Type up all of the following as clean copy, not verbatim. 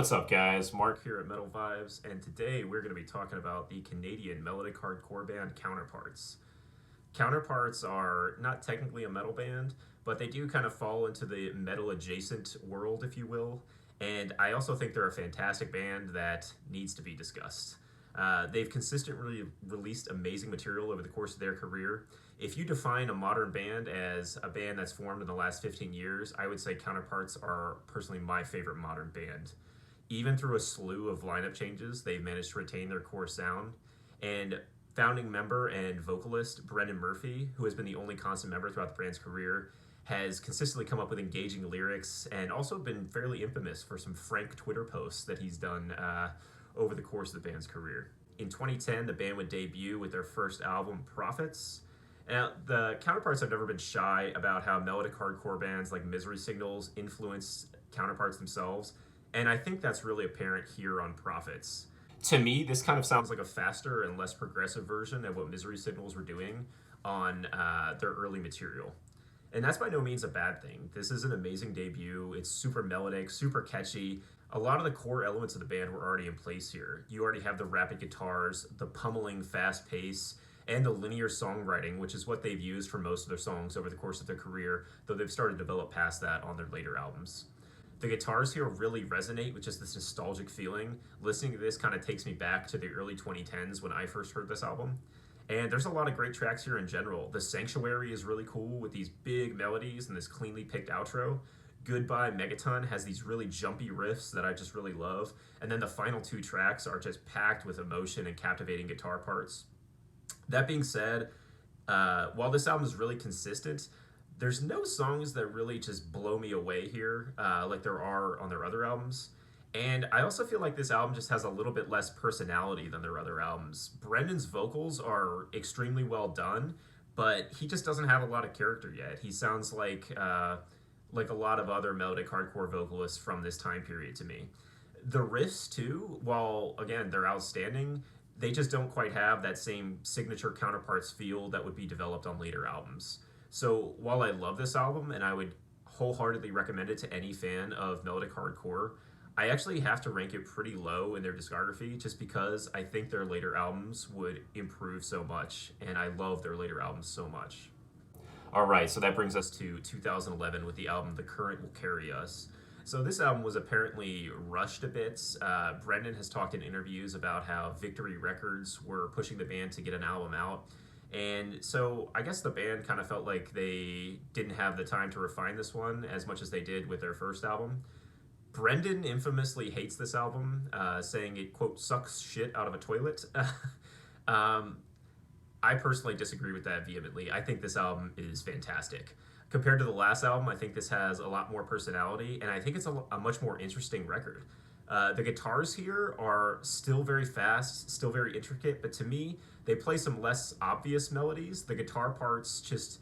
What's up, guys? Mark here at Metal Vibes, and today we're going to be talking about the Canadian melodic hardcore band Counterparts. Counterparts are not technically a metal band, but they do kind of fall into the metal adjacent world, if you will. And I also think they're a fantastic band that needs to be discussed. They've consistently released amazing material over the course of their career. If you define a modern band as a band that's formed in the last 15 years, I would say Counterparts are personally my favorite modern band. Even through a slew of lineup changes, they've managed to retain their core sound. And founding member and vocalist Brendan Murphy, who has been the only constant member throughout the band's career, has consistently come up with engaging lyrics and also been fairly infamous for some frank Twitter posts that he's done over the course of the band's career. In 2010, the band would debut with their first album, Prophets. Now, the Counterparts have never been shy about how melodic hardcore bands like Misery Signals influence Counterparts themselves, and I think that's really apparent here on Prophets. To me, this kind of sounds like a faster and less progressive version of what Misery Signals were doing on their early material. And that's by no means a bad thing. This is an amazing debut. It's super melodic, super catchy. A lot of the core elements of the band were already in place here. You already have the rapid guitars, the pummeling fast pace, and the linear songwriting, which is what they've used for most of their songs over the course of their career, though they've started to develop past that on their later albums. The guitars here really resonate with just this nostalgic feeling. Listening to this kind of takes me back to the early 2010s when I first heard this album. And there's a lot of great tracks here in general. The Sanctuary is really cool with these big melodies and this cleanly picked outro. Goodbye Megaton has these really jumpy riffs that I just really love. And then the final two tracks are just packed with emotion and captivating guitar parts. That being said, while this album is really consistent, there's no songs that really just blow me away here like there are on their other albums. And I also feel like this album just has a little bit less personality than their other albums. Brendan's vocals are extremely well done, but he just doesn't have a lot of character yet. He sounds like a lot of other melodic hardcore vocalists from this time period to me. The riffs too, while again they're outstanding, they just don't quite have that same signature Counterparts feel that would be developed on later albums. So while I love this album and I would wholeheartedly recommend it to any fan of melodic hardcore, I actually have to rank it pretty low in their discography just because I think their later albums would improve so much, and I love their later albums so much. All right, so that brings us to 2011 with the album The Current Will Carry Us. So this album was apparently rushed a bit. Brendan has talked in interviews about how Victory Records were pushing the band to get an album out. And so I guess the band kind of felt like they didn't have the time to refine this one as much as they did with their first album. Brendan infamously hates this album, saying it, quote, sucks shit out of a toilet. I personally disagree with that vehemently. I think this album is fantastic. Compared to the last album, I think this has a lot more personality, and I think it's a much more interesting record. The guitars here are still very fast, still very intricate, but to me, they play some less obvious melodies. The guitar parts just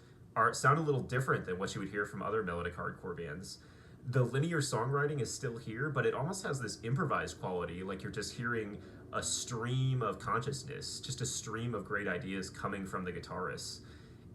sound a little different than what you would hear from other melodic hardcore bands. The linear songwriting is still here, but it almost has this improvised quality, like you're just hearing a stream of consciousness, just a stream of great ideas coming from the guitarists.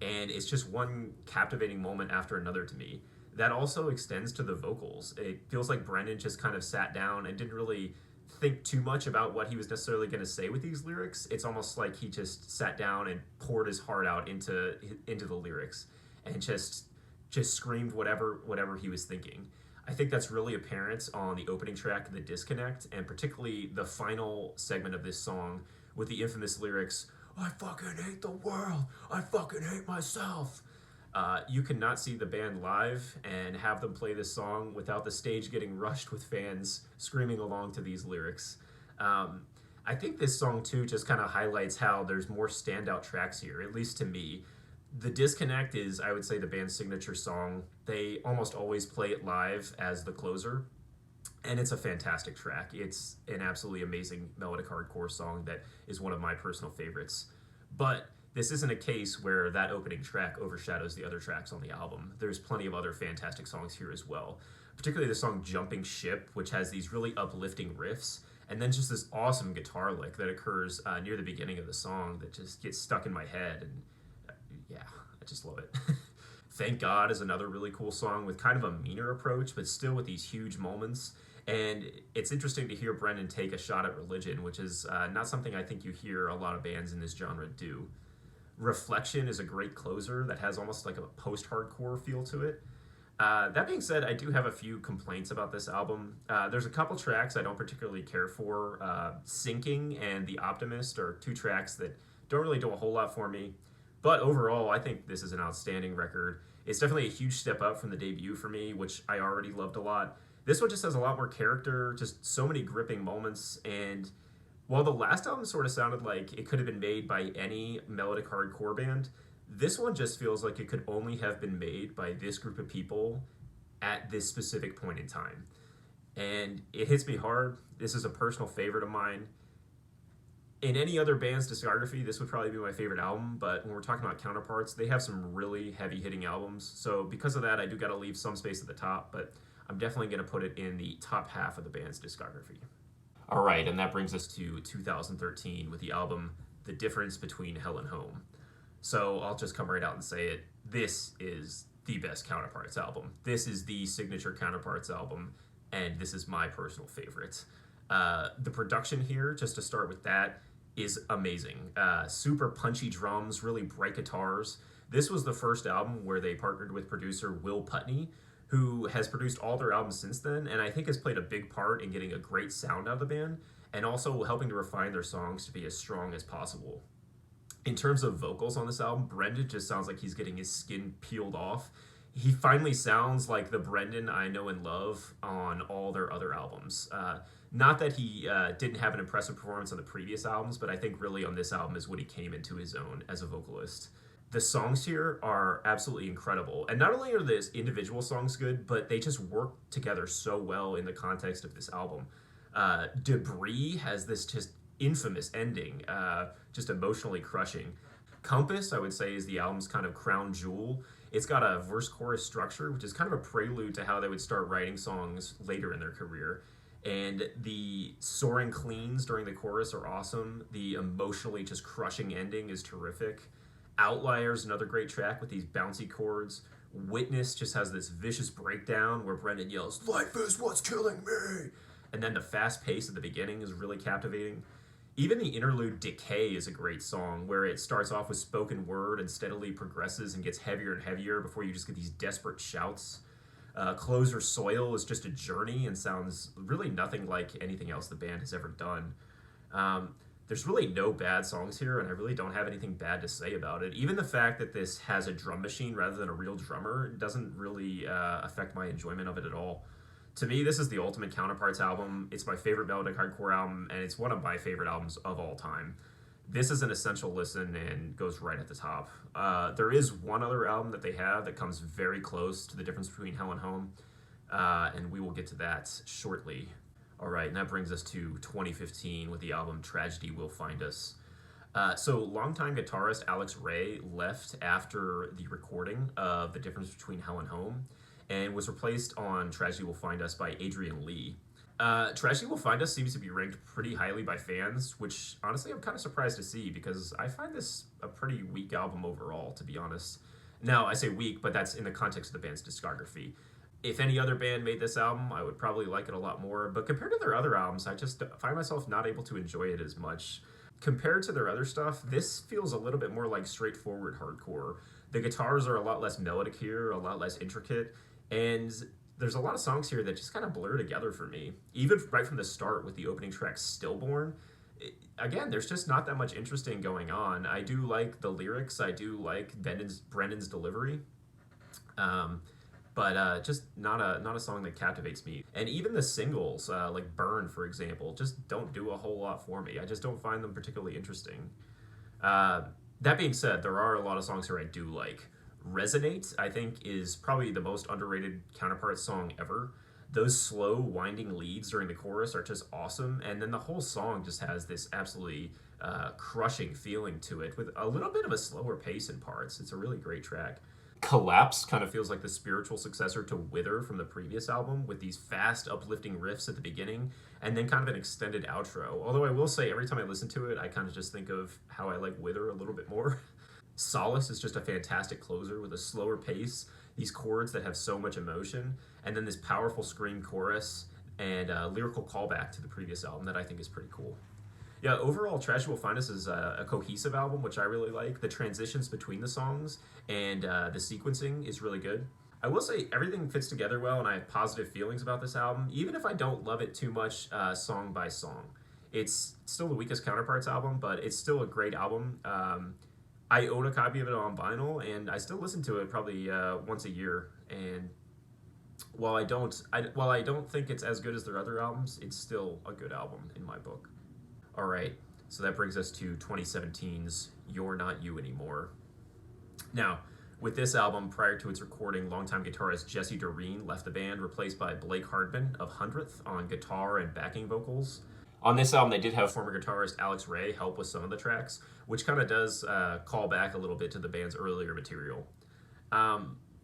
And it's just one captivating moment after another to me. That also extends to the vocals. It feels like Brendan just kind of sat down and didn't really think too much about what he was necessarily going to say with these lyrics. It's almost like he just sat down and poured his heart out into the lyrics and just screamed whatever he was thinking. I think that's really apparent on the opening track, The Disconnect, and particularly the final segment of this song with the infamous lyrics, I fucking hate the world, I fucking hate myself. You cannot see the band live and have them play this song without the stage getting rushed with fans screaming along to these lyrics. I think this song too just kind of highlights how there's more standout tracks here, at least to me. The Disconnect is, I would say, the band's signature song. They almost always play it live as the closer, and it's a fantastic track. It's an absolutely amazing melodic hardcore song that is one of my personal favorites. But this isn't a case where that opening track overshadows the other tracks on the album. There's plenty of other fantastic songs here as well, particularly the song Jumping Ship, which has these really uplifting riffs, and then just this awesome guitar lick that occurs near the beginning of the song that just gets stuck in my head, and yeah, I just love it. Thank God is another really cool song with kind of a meaner approach, but still with these huge moments. And it's interesting to hear Brendan take a shot at religion, which is not something I think you hear a lot of bands in this genre do. Reflection is a great closer that has almost like a post-hardcore feel to it. That being said, I do have a few complaints about this album. There's a couple tracks I don't particularly care for. Sinking and The Optimist are two tracks that don't really do a whole lot for me. But overall, I think this is an outstanding record. It's definitely a huge step up from the debut for me, which I already loved a lot. This one just has a lot more character, just so many gripping moments, and while the last album sort of sounded like it could have been made by any melodic hardcore band, this one just feels like it could only have been made by this group of people at this specific point in time. And it hits me hard. This is a personal favorite of mine. In any other band's discography, this would probably be my favorite album, but when we're talking about Counterparts, they have some really heavy hitting albums. So because of that, I do got to leave some space at the top, but I'm definitely going to put it in the top half of the band's discography. All right, and that brings us to 2013 with the album The Difference Between Hell and Home. So I'll just come right out and say it. This is the best Counterparts album. This is the signature Counterparts album, and this is my personal favorite. The production here, just to start with that, is amazing. Super punchy drums, really bright guitars. This was the first album where they partnered with producer Will Putney, who has produced all their albums since then, and I think has played a big part in getting a great sound out of the band, and also helping to refine their songs to be as strong as possible. In terms of vocals on this album, Brendan just sounds like he's getting his skin peeled off. He finally sounds like the Brendan I know and love on all their other albums. Not that he didn't have an impressive performance on the previous albums, but I think really on this album is when he came into his own as a vocalist. The songs here are absolutely incredible. And not only are the individual songs good, but they just work together so well in the context of this album. Debris has this just infamous ending, just emotionally crushing. Compass, I would say, is the album's kind of crown jewel. It's got a verse-chorus structure, which is kind of a prelude to how they would start writing songs later in their career. And the soaring cleans during the chorus are awesome. The emotionally just crushing ending is terrific. Outliers, another great track with these bouncy chords. Witness just has this vicious breakdown where Brendan yells, "Life is what's killing me!" And then the fast pace at the beginning is really captivating. Even the interlude Decay is a great song, where it starts off with spoken word and steadily progresses and gets heavier and heavier before you just get these desperate shouts. Closer Soil is just a journey and sounds really nothing like anything else the band has ever done. There's really no bad songs here, and I really don't have anything bad to say about it. Even the fact that this has a drum machine rather than a real drummer doesn't really affect my enjoyment of it at all. To me, this is the ultimate Counterparts album. It's my favorite melodic hardcore album, and it's one of my favorite albums of all time. This is an essential listen and goes right at the top. There is one other album that they have that comes very close to The Difference Between Hell and Home, and we will get to that shortly. All right, and that brings us to 2015 with the album Tragedy Will Find Us. So longtime guitarist Alex Ray left after the recording of The Difference Between Hell and Home and was replaced on Tragedy Will Find Us by Adrian Lee. Tragedy Will Find Us seems to be ranked pretty highly by fans, which honestly I'm kind of surprised to see because I find this a pretty weak album overall, to be honest. Now, I say weak, but that's in the context of the band's discography. If any other band made this album, I would probably like it a lot more, but compared to their other albums, I just find myself not able to enjoy it as much. Compared to their other stuff, this feels a little bit more like straightforward hardcore. The guitars are a lot less melodic here, a lot less intricate, and there's a lot of songs here that just kind of blur together for me. Even right from the start with the opening track Stillborn, again, there's just not that much interesting going on. I do like the lyrics, I do like Brendan's delivery, but just not a song that captivates me. And even the singles, like Burn, for example, just don't do a whole lot for me. I just don't find them particularly interesting. That being said, there are a lot of songs here I do like. Resonate, I think, is probably the most underrated Counterparts song ever. Those slow, winding leads during the chorus are just awesome, and then the whole song just has this absolutely crushing feeling to it with a little bit of a slower pace in parts. It's a really great track. Collapse kind of feels like the spiritual successor to Wither from the previous album, with these fast, uplifting riffs at the beginning, and then kind of an extended outro. Although I will say, every time I listen to it, I kind of just think of how I like Wither a little bit more. Solace is just a fantastic closer with a slower pace, these chords that have so much emotion, and then this powerful scream chorus. and a lyrical callback to the previous album that I think is pretty cool. Yeah, overall, Trash You Will Find Us is a cohesive album, which I really like. The transitions between the songs and the sequencing is really good. I will say everything fits together well, and I have positive feelings about this album, even if I don't love it too much song by song. It's still the weakest Counterparts album, but it's still a great album. I own a copy of it on vinyl, and I still listen to it probably once a year. And while I don't think it's as good as their other albums, it's still a good album in my book. All right, so that brings us to 2017's "You're Not You Anymore." Now, with this album, prior to its recording, longtime guitarist Jesse Doreen left the band, replaced by Blake Hardman of Hundredth on guitar and backing vocals. On this album, they did have former guitarist Alex Ray help with some of the tracks, which kind of does call back a little bit to the band's earlier material.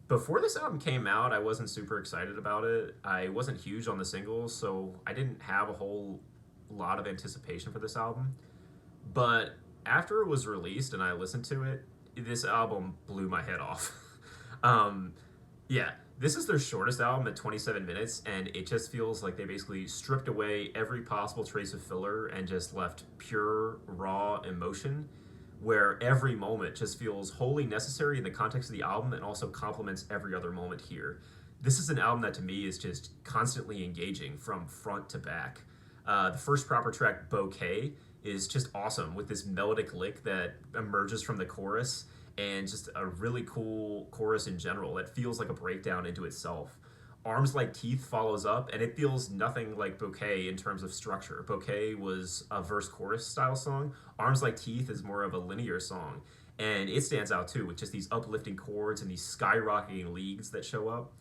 Before this album came out, I wasn't super excited about it. I wasn't huge on the singles, so I didn't have a whole lot of anticipation for this album. But after it was released and I listened to it, this album blew my head off. Yeah, this is their shortest album at 27 minutes, and it just feels like they basically stripped away every possible trace of filler and just left pure, raw emotion, where every moment just feels wholly necessary in the context of the album and also complements every other moment here. This is an album that to me is just constantly engaging from front to back. The first proper track, Bouquet, is just awesome with this melodic lick that emerges from the chorus, and just a really cool chorus in general that feels like a breakdown into itself. Arms Like Teeth follows up, and it feels nothing like Bouquet in terms of structure. Bouquet was a verse-chorus style song. Arms Like Teeth is more of a linear song, and it stands out too with just these uplifting chords and these skyrocketing leads that show up.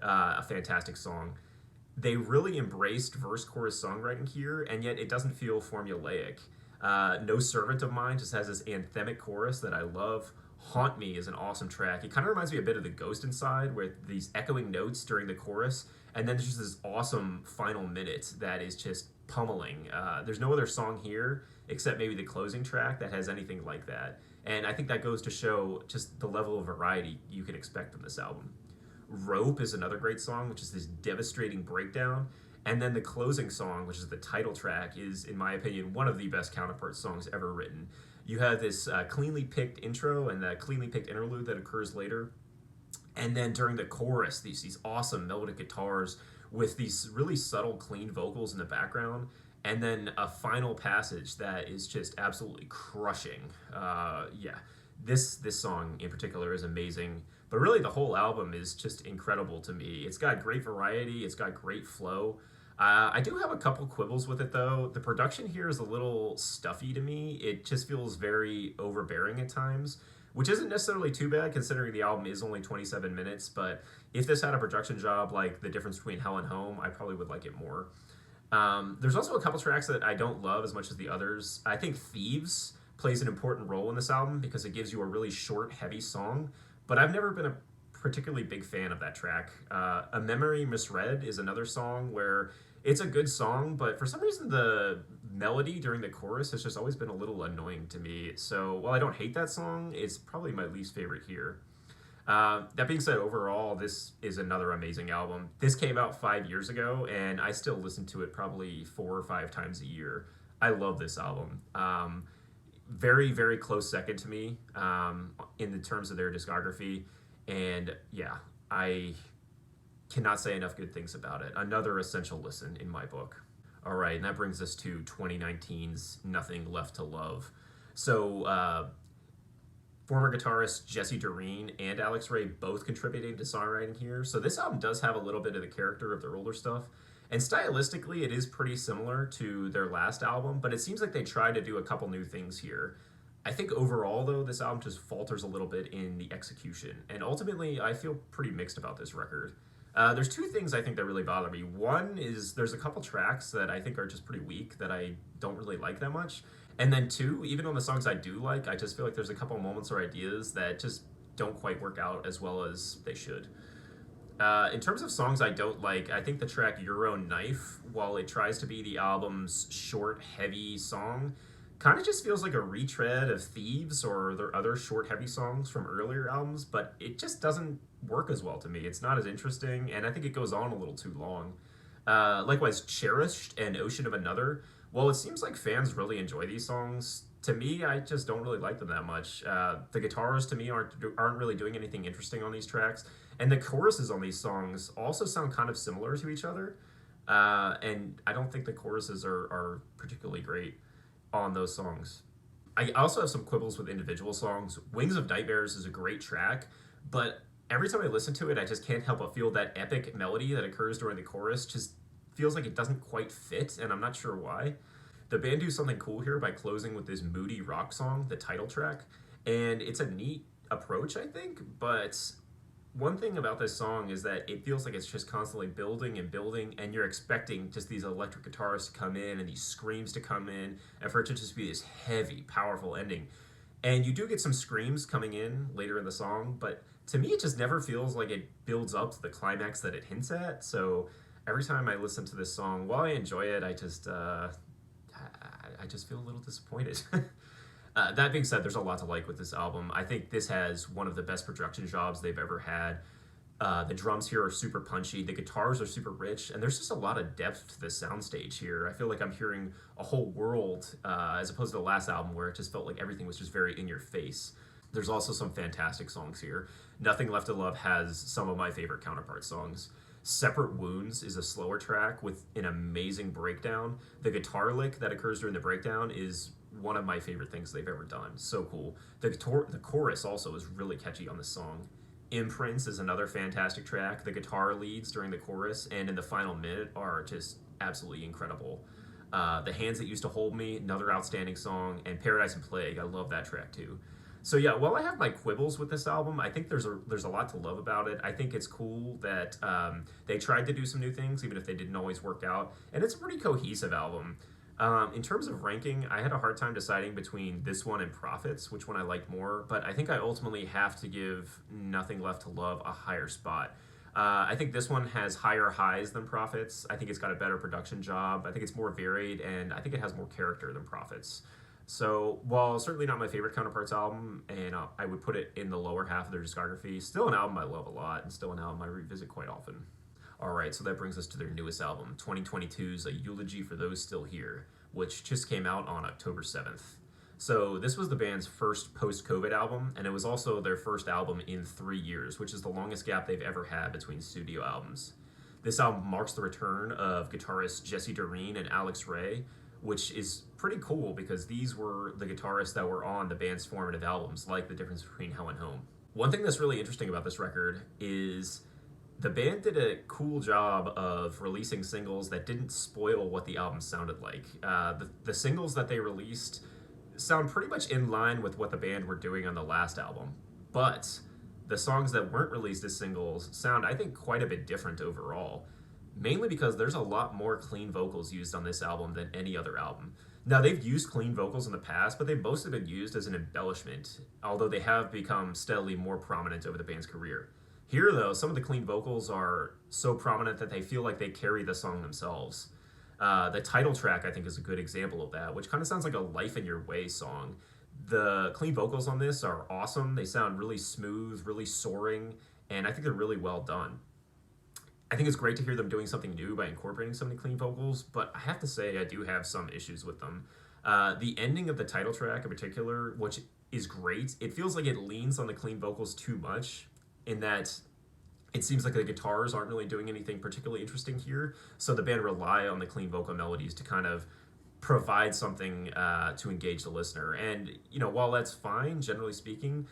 A fantastic song. They really embraced verse-chorus songwriting here, and yet it doesn't feel formulaic. No Servant of Mine just has this anthemic chorus that I love. Haunt Me is an awesome track. It kind of reminds me a bit of The Ghost Inside, with these echoing notes during the chorus, and then there's just this awesome final minute that is just pummeling. There's no other song here, except maybe the closing track, that has anything like that. And I think that goes to show just the level of variety you can expect from this album. Rope is another great song, which is this devastating breakdown. And then the closing song, which is the title track, is, in my opinion, one of the best Counterparts songs ever written. You have this cleanly picked intro and that cleanly picked interlude that occurs later. And then during the chorus, these awesome melodic guitars with these really subtle, clean vocals in the background. And then a final passage that is just absolutely crushing. Yeah, this song in particular is amazing. But really, the whole album is just incredible to me. It's got great variety. It's got great flow. I do have a couple quibbles with it, though. The production here is a little stuffy to me. It just feels very overbearing at times, which isn't necessarily too bad considering the album is only 27 minutes. But if this had a production job like The Difference Between Hell and Home, I probably would like it more. There's also a couple tracks that I don't love as much as the others. I think Thieves plays an important role in this album because it gives you a really short, heavy song, but I've never been a particularly big fan of that track. A Memory Misread is another song where it's a good song, but for some reason the melody during the chorus has just always been a little annoying to me. So while I don't hate that song, it's probably my least favorite here. That being said, overall, this is another amazing album. This came out 5 years ago, and I still listen to it probably 4 or 5 times a year. I love this album. Very, very close second to me in the terms of their discography. And yeah, I cannot say enough good things about it. Another essential listen in my book. All right, and that brings us to 2019's Nothing Left to Love. So, former guitarist Jesse Doreen and Alex Ray both contributing to songwriting here. So this album does have a little bit of the character of their older stuff. And stylistically, it is pretty similar to their last album, but it seems like they tried to do a couple new things here. I think overall, though, this album just falters a little bit in the execution. And ultimately, I feel pretty mixed about this record. There's 2 things I think that really bother me. One is there's a couple tracks that I think are just pretty weak that I don't really like that much. And then 2, even on the songs I do like, I just feel like there's a couple moments or ideas that just don't quite work out as well as they should. In terms of songs I don't like, I think the track Your Own Knife, while it tries to be the album's short, heavy song, kind of just feels like a retread of Thieves or their other short, heavy songs from earlier albums, but it just doesn't work as well to me. It's not as interesting, and I think it goes on a little too long. Likewise, Cherished and Ocean of Another. Well, it seems like fans really enjoy these songs. To me, I just don't really like them that much. The guitars to me aren't really doing anything interesting on these tracks, and the choruses on these songs also sound kind of similar to each other. And I don't think the choruses are particularly great on those songs. I also have some quibbles with individual songs. Wings of Nightmares is a great track, but every time I listen to it, I just can't help but feel that epic melody that occurs during the chorus just feels like it doesn't quite fit, and I'm not sure why. The band do something cool here by closing with this moody rock song, the title track, and it's a neat approach, I think, but one thing about this song is that it feels like it's just constantly building and building, and you're expecting just these electric guitars to come in and these screams to come in, and for it to just be this heavy, powerful ending. And you do get some screams coming in later in the song, but to me, it just never feels like it builds up to the climax that it hints at. So every time I listen to this song, while I enjoy it, I just feel a little disappointed. That being said, there's a lot to like with this album. I think this has one of the best production jobs they've ever had. The drums here are super punchy, the guitars are super rich, and there's just a lot of depth to the soundstage here. I feel like I'm hearing a whole world as opposed to the last album where it just felt like everything was just very in your face. There's also some fantastic songs here. Nothing Left to Love has some of my favorite Counterparts songs. Separate Wounds is a slower track with an amazing breakdown. The guitar lick that occurs during the breakdown is one of my favorite things they've ever done. So cool. The chorus also is really catchy on this song. Imprints is another fantastic track. The guitar leads during the chorus and in the final minute are just absolutely incredible. The Hands That Used to Hold Me, another outstanding song, and Paradise and Plague, I love that track too. So yeah, while I have my quibbles with this album, I think there's a lot to love about it. I think it's cool that they tried to do some new things, even if they didn't always work out, and it's a pretty cohesive album. In terms of ranking, I had a hard time deciding between this one and Prophets, which one I liked more, but I think I ultimately have to give Nothing Left to Love a higher spot. I think this one has higher highs than Prophets. I think it's got a better production job. I think it's more varied, and I think it has more character than Prophets. So, while certainly not my favorite Counterparts album, and I would put it in the lower half of their discography, still an album I love a lot, and still an album I revisit quite often. Alright, so that brings us to their newest album, 2022's A Eulogy for Those Still Here, which just came out on October 7th. So, this was the band's first post-COVID album, and it was also their first album in 3 years, which is the longest gap they've ever had between studio albums. This album marks the return of guitarists Jesse Doreen and Alex Ray, which is pretty cool because these were the guitarists that were on the band's formative albums, like The Difference Between Hell and Home. One thing that's really interesting about this record is the band did a cool job of releasing singles that didn't spoil what the album sounded like. The singles that they released sound pretty much in line with what the band were doing on the last album, but the songs that weren't released as singles sound, I think, quite a bit different overall. Mainly because there's a lot more clean vocals used on this album than any other album. Now, they've used clean vocals in the past, but they've mostly been used as an embellishment, although they have become steadily more prominent over the band's career. Here, though, some of the clean vocals are so prominent that they feel like they carry the song themselves. The title track, I think, is a good example of that, which kind of sounds like a Life in Your Way song. The clean vocals on this are awesome. They sound really smooth, really soaring, and I think they're really well done. I think it's great to hear them doing something new by incorporating some of the clean vocals, but I have to say I do have some issues with them. The ending of the title track in particular, which is great, it feels like it leans on the clean vocals too much in that it seems like the guitars aren't really doing anything particularly interesting here, so the band rely on the clean vocal melodies to kind of provide something to engage the listener. And, while that's fine, generally speaking,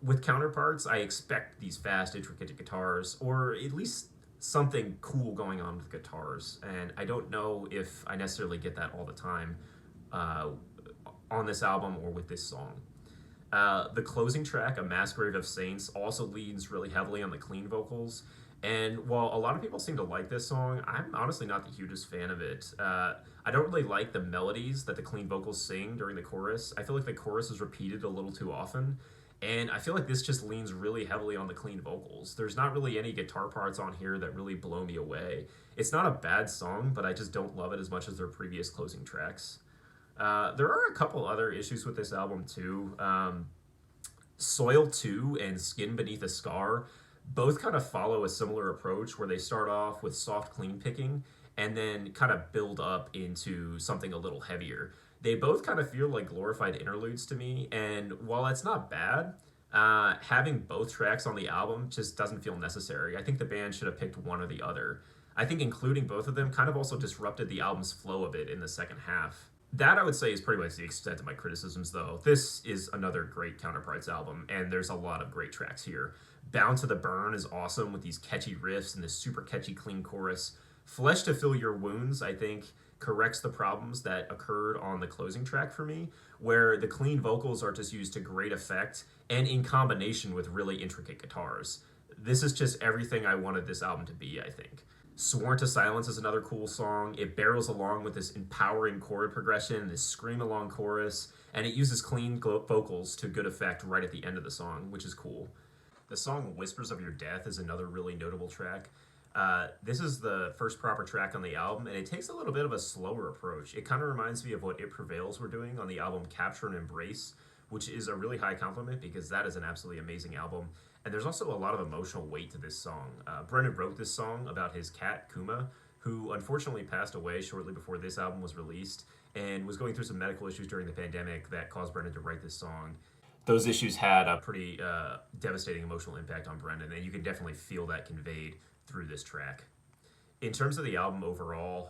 with Counterparts, I expect these fast, intricate guitars, or at least something cool going on with guitars, and I don't know if I necessarily get that all the time on this album or with this song. The closing track, A Masquerade of Saints, also leans really heavily on the clean vocals, and while a lot of people seem to like this song, I'm honestly not the hugest fan of it. I don't really like the melodies that the clean vocals sing during the chorus. I feel like the chorus is repeated a little too often, and I feel like this just leans really heavily on the clean vocals. There's not really any guitar parts on here that really blow me away. It's not a bad song, but I just don't love it as much as their previous closing tracks. There are a couple other issues with this album too. Soil 2 and Skin Beneath a Scar both kind of follow a similar approach where they start off with soft, clean picking and then kind of build up into something a little heavier. They both kind of feel like glorified interludes to me, and while it's not bad, having both tracks on the album just doesn't feel necessary. I think the band should have picked one or the other. I think including both of them kind of also disrupted the album's flow a bit in the second half. That I would say is pretty much the extent of my criticisms, though. This is another great Counterparts album, and there's a lot of great tracks here. Bound to the Burn is awesome with these catchy riffs and this super catchy clean chorus. Flesh to Fill Your Wounds, I think, corrects the problems that occurred on the closing track for me, where the clean vocals are just used to great effect and in combination with really intricate guitars. This is just everything I wanted this album to be, I think. Sworn to Silence is another cool song. It barrels along with this empowering chord progression, this scream along chorus, and it uses clean vocals to good effect right at the end of the song, which is cool. The song Whispers of Your Death is another really notable track. This is the first proper track on the album, and it takes a little bit of a slower approach. It kind of reminds me of what It Prevails were doing on the album Capture and Embrace, which is a really high compliment because that is an absolutely amazing album. And there's also a lot of emotional weight to this song. Brendan wrote this song about his cat, Kuma, who unfortunately passed away shortly before this album was released and was going through some medical issues during the pandemic that caused Brendan to write this song. Those issues had a pretty devastating emotional impact on Brendan, and you can definitely feel that conveyed through this track. In terms of the album overall,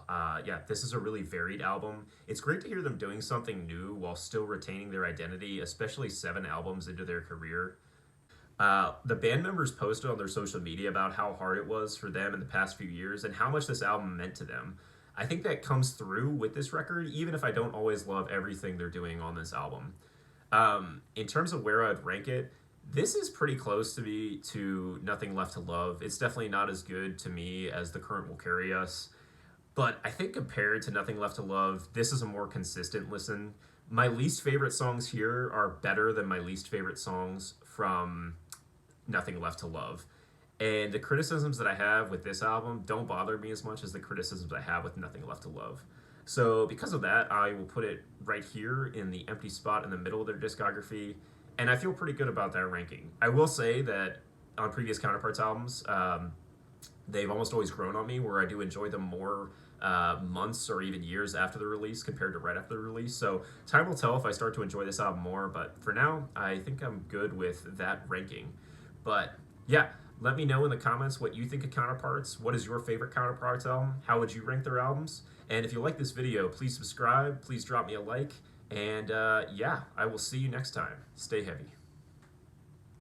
this is a really varied album. It's great to hear them doing something new while still retaining their identity, especially 7 albums into their career. The band members posted on their social media about how hard it was for them in the past few years and how much this album meant to them. I think that comes through with this record, even if I don't always love everything they're doing on this album. In terms of where I'd rank it, this is pretty close to me to Nothing Left to Love. It's definitely not as good to me as The Current Will Carry Us, but I think compared to Nothing Left to Love, this is a more consistent listen. My least favorite songs here are better than my least favorite songs from Nothing Left to Love. And the criticisms that I have with this album don't bother me as much as the criticisms I have with Nothing Left to Love. So because of that, I will put it right here in the empty spot in the middle of their discography, and I feel pretty good about that ranking. I will say that on previous Counterparts albums, they've almost always grown on me, where I do enjoy them more months or even years after the release compared to right after the release. So time will tell if I start to enjoy this album more, but for now, I think I'm good with that ranking. But yeah, let me know in the comments what you think of Counterparts. What is your favorite Counterparts album? How would you rank their albums? And if you like this video, please subscribe, please drop me a like, and I will see you next time. Stay heavy.